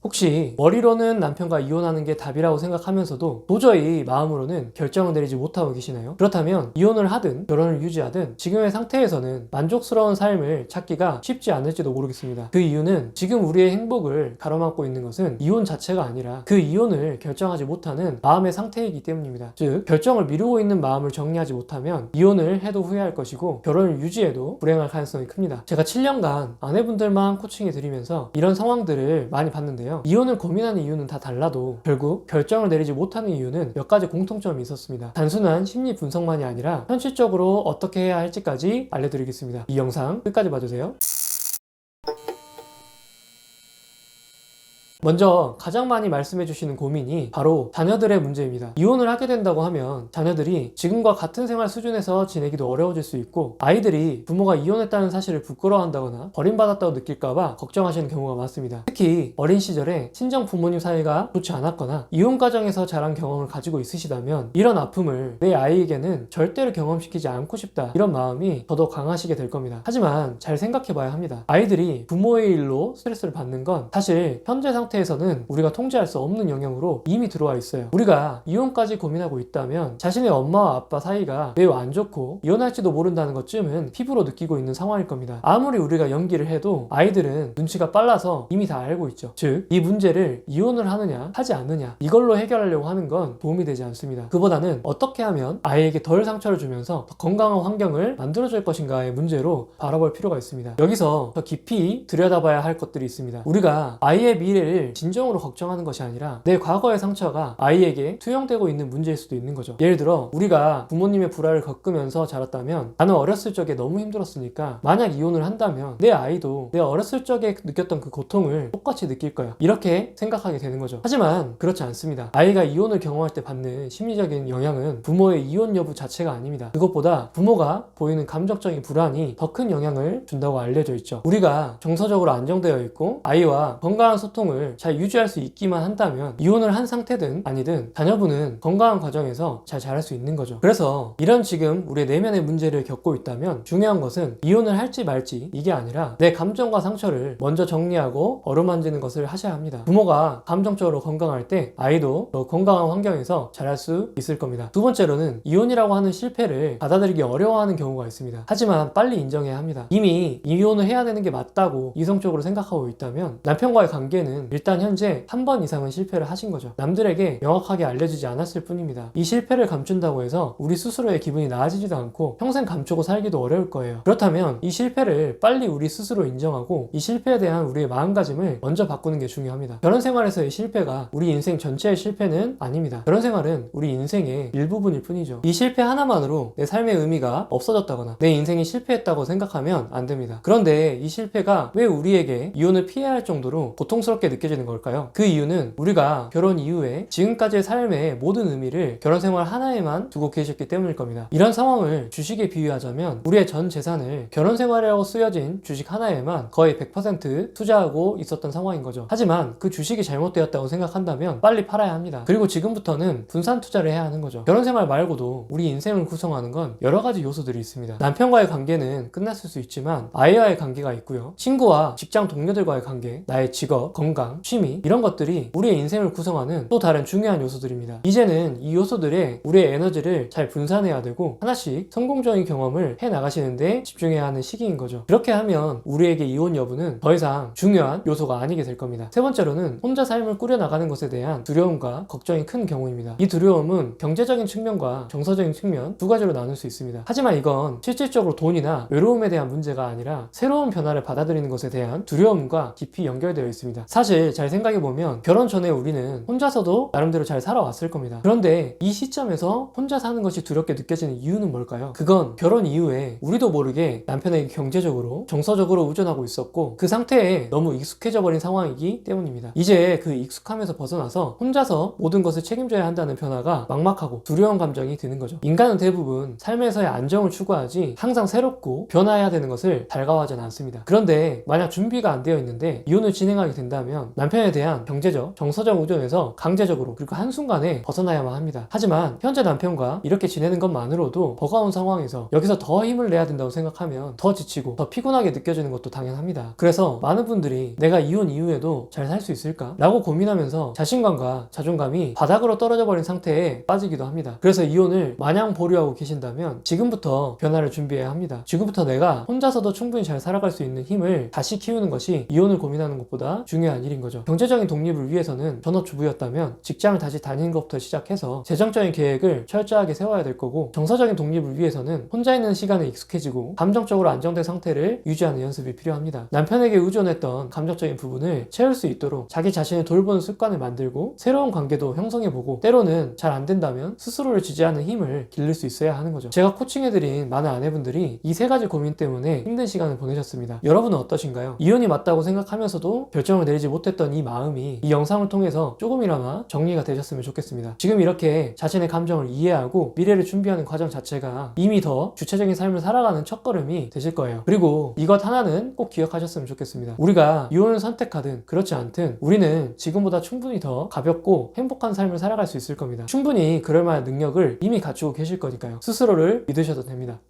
혹시 머리로는 남편과 이혼하는 게 답이라고 생각하면서도 도저히 마음으로는 결정을 내리지 못하고 계시나요? 그렇다면 이혼을 하든 결혼을 유지하든 지금의 상태에서는 만족스러운 삶을 찾기가 쉽지 않을지도 모르겠습니다. 그 이유는 지금 우리의 행복을 가로막고 있는 것은 이혼 자체가 아니라 그 이혼을 결정하지 못하는 마음의 상태이기 때문입니다. 즉 결정을 미루고 있는 마음을 정리하지 못하면 이혼을 해도 후회할 것이고 결혼을 유지해도 불행할 가능성이 큽니다. 제가 7년간 아내분들만 코칭해 드리면서 이런 상황들을 많이 봤는데요. 이혼을 고민하는 이유는 다 달라도 결국 결정을 내리지 못하는 이유는 몇 가지 공통점이 있었습니다. 단순한 심리 분석만이 아니라 현실적으로 어떻게 해야 할지까지 알려드리겠습니다. 이 영상 끝까지 봐주세요. 먼저 가장 많이 말씀해 주시는 고민이 바로 자녀들의 문제입니다. 이혼을 하게 된다고 하면 자녀들이 지금과 같은 생활 수준에서 지내기도 어려워질 수 있고 아이들이 부모가 이혼했다는 사실을 부끄러워한다거나 버림받았다고 느낄까봐 걱정하시는 경우가 많습니다. 특히 어린 시절에 친정 부모님 사이가 좋지 않았거나 이혼 과정에서 자란 경험을 가지고 있으시다면 이런 아픔을 내 아이에게는 절대로 경험시키지 않고 싶다, 이런 마음이 더더욱 강하시게 될 겁니다. 하지만 잘 생각해 봐야 합니다. 아이들이 부모의 일로 스트레스를 받는 건 사실 현재 상태에서는 우리가 통제할 수 없는 영역으로 이미 들어와 있어요. 우리가 이혼까지 고민하고 있다면 자신의 엄마와 아빠 사이가 매우 안 좋고 이혼할지도 모른다는 것쯤은 피부로 느끼고 있는 상황일 겁니다. 아무리 우리가 연기를 해도 아이들은 눈치가 빨라서 이미 다 알고 있죠. 즉, 이 문제를 이혼을 하느냐 하지 않느냐 이걸로 해결하려고 하는 건 도움이 되지 않습니다. 그보다는 어떻게 하면 아이에게 덜 상처를 주면서 더 건강한 환경을 만들어줄 것인가의 문제로 바라볼 필요가 있습니다. 여기서 더 깊이 들여다봐야 할 것들이 있습니다. 우리가 아이의 미래를 진정으로 걱정하는 것이 아니라 내 과거의 상처가 아이에게 투영되고 있는 문제일 수도 있는 거죠. 예를 들어 우리가 부모님의 불화를 겪으면서 자랐다면 나는 어렸을 적에 너무 힘들었으니까 만약 이혼을 한다면 내 아이도 내 어렸을 적에 느꼈던 그 고통을 똑같이 느낄 거야, 이렇게 생각하게 되는 거죠. 하지만 그렇지 않습니다. 아이가 이혼을 경험할 때 받는 심리적인 영향은 부모의 이혼 여부 자체가 아닙니다. 그것보다 부모가 보이는 감정적인 불안이 더 큰 영향을 준다고 알려져 있죠. 우리가 정서적으로 안정되어 있고 아이와 건강한 소통을 잘 유지할 수 있기만 한다면 이혼을 한 상태든 아니든 자녀분은 건강한 과정에서 잘 자랄 수 있는 거죠. 그래서 이런 지금 우리의 내면의 문제를 겪고 있다면 중요한 것은 이혼을 할지 말지 이게 아니라 내 감정과 상처를 먼저 정리하고 어루만지는 것을 하셔야 합니다. 부모가 감정적으로 건강할 때 아이도 더 건강한 환경에서 자랄 수 있을 겁니다. 두 번째로는 이혼이라고 하는 실패를 받아들이기 어려워하는 경우가 있습니다. 하지만 빨리 인정해야 합니다. 이미 이혼을 해야 되는 게 맞다고 이성적으로 생각하고 있다면 남편과의 관계는 일단 현재 한 번 이상은 실패를 하신 거죠. 남들에게 명확하게 알려지지 않았을 뿐입니다. 이 실패를 감춘다고 해서 우리 스스로의 기분이 나아지지도 않고 평생 감추고 살기도 어려울 거예요. 그렇다면 이 실패를 빨리 우리 스스로 인정하고 이 실패에 대한 우리의 마음가짐을 먼저 바꾸는 게 중요합니다. 결혼 생활에서의 실패가 우리 인생 전체의 실패는 아닙니다. 결혼 생활은 우리 인생의 일부분일 뿐이죠. 이 실패 하나만으로 내 삶의 의미가 없어졌다거나 내 인생이 실패했다고 생각하면 안 됩니다. 그런데 이 실패가 왜 우리에게 이혼을 피해야 할 정도로 고통스럽게 느껴지는 걸까요? 그 이유는 우리가 결혼 이후에 지금까지의 삶의 모든 의미를 결혼 생활 하나에만 두고 계셨기 때문일 겁니다. 이런 상황을 주식에 비유하자면 우리의 전 재산을 결혼 생활이라고 쓰여진 주식 하나에만 거의 100% 투자하고 있었던 상황인 거죠. 하지만 그 주식이 잘못되었다고 생각한다면 빨리 팔아야 합니다. 그리고 지금부터는 분산 투자를 해야 하는 거죠. 결혼 생활 말고도 우리 인생을 구성하는 건 여러 가지 요소들이 있습니다. 남편과의 관계는 끝났을 수 있지만 아이와의 관계가 있고요. 친구와 직장 동료들과의 관계, 나의 직업, 건강, 취미, 이런 것들이 우리의 인생을 구성하는 또 다른 중요한 요소들입니다. 이제는 이 요소들에 우리의 에너지를 잘 분산해야 되고 하나씩 성공적인 경험을 해 나가시는데 집중해야 하는 시기인 거죠. 그렇게 하면 우리에게 이혼 여부는 더 이상 중요한 요소가 아니게 될 겁니다. 세 번째로는 혼자 삶을 꾸려나가는 것에 대한 두려움과 걱정이 큰 경우입니다. 이 두려움은 경제적인 측면과 정서적인 측면 두 가지로 나눌 수 있습니다. 하지만 이건 실질적으로 돈이나 외로움에 대한 문제가 아니라 새로운 변화를 받아들이는 것에 대한 두려움과 깊이 연결되어 있습니다. 사실 잘 생각해보면 결혼 전에 우리는 혼자서도 나름대로 잘 살아왔을 겁니다. 그런데 이 시점에서 혼자 사는 것이 두렵게 느껴지는 이유는 뭘까요? 그건 결혼 이후에 우리도 모르게 남편에게 경제적으로 정서적으로 의존하고 있었고 그 상태에 너무 익숙해져 버린 상황이기 때문입니다. 이제 그 익숙함에서 벗어나서 혼자서 모든 것을 책임져야 한다는 변화가 막막하고 두려운 감정이 드는 거죠. 인간은 대부분 삶에서의 안정을 추구하지 항상 새롭고 변화해야 되는 것을 달가워하지는 않습니다. 그런데 만약 준비가 안 되어 있는데 이혼을 진행하게 된다면 남편에 대한 경제적, 정서적 의존에서 강제적으로 그리고 한순간에 벗어나야만 합니다. 하지만 현재 남편과 이렇게 지내는 것만으로도 버거운 상황에서 여기서 더 힘을 내야 된다고 생각하면 더 지치고 더 피곤하게 느껴지는 것도 당연합니다. 그래서 많은 분들이 내가 이혼 이후에도 잘 살 수 있을까? 라고 고민하면서 자신감과 자존감이 바닥으로 떨어져 버린 상태에 빠지기도 합니다. 그래서 이혼을 마냥 보류하고 계신다면 지금부터 변화를 준비해야 합니다. 지금부터 내가 혼자서도 충분히 잘 살아갈 수 있는 힘을 다시 키우는 것이 이혼을 고민하는 것보다 중요한 일인 거죠. 경제적인 독립을 위해서는 전업주부였다면 직장을 다시 다니는 것부터 시작해서 재정적인 계획을 철저하게 세워야 될 거고, 정서적인 독립을 위해서는 혼자 있는 시간에 익숙해지고 감정적으로 안정된 상태를 유지하는 연습이 필요합니다. 남편에게 의존했던 감정적인 부분을 채울 수 있도록 자기 자신을 돌보는 습관을 만들고 새로운 관계도 형성해보고, 때로는 잘 안 된다면 스스로를 지지하는 힘을 기를 수 있어야 하는 거죠. 제가 코칭해드린 많은 아내분들이 이 세 가지 고민 때문에 힘든 시간을 보내셨습니다. 여러분은 어떠신가요? 이혼이 맞다고 생각하면서도 결정을 내리지 못했던 이 마음이 이 영상을 통해서 조금이나마 정리가 되셨으면 좋겠습니다. 지금 이렇게 자신의 감정을 이해하고 미래를 준비하는 과정 자체가 이미 더 주체적인 삶을 살아가는 첫걸음이 되실 거예요. 그리고 이것 하나는 꼭 기억하셨으면 좋겠습니다. 우리가 이혼을 선택하든 그렇지 않든 우리는 지금보다 충분히 더 가볍고 행복한 삶을 살아갈 수 있을 겁니다. 충분히 그럴 만한 능력을 이미 갖추고 계실 거니까요. 스스로를 믿으셔도 됩니다.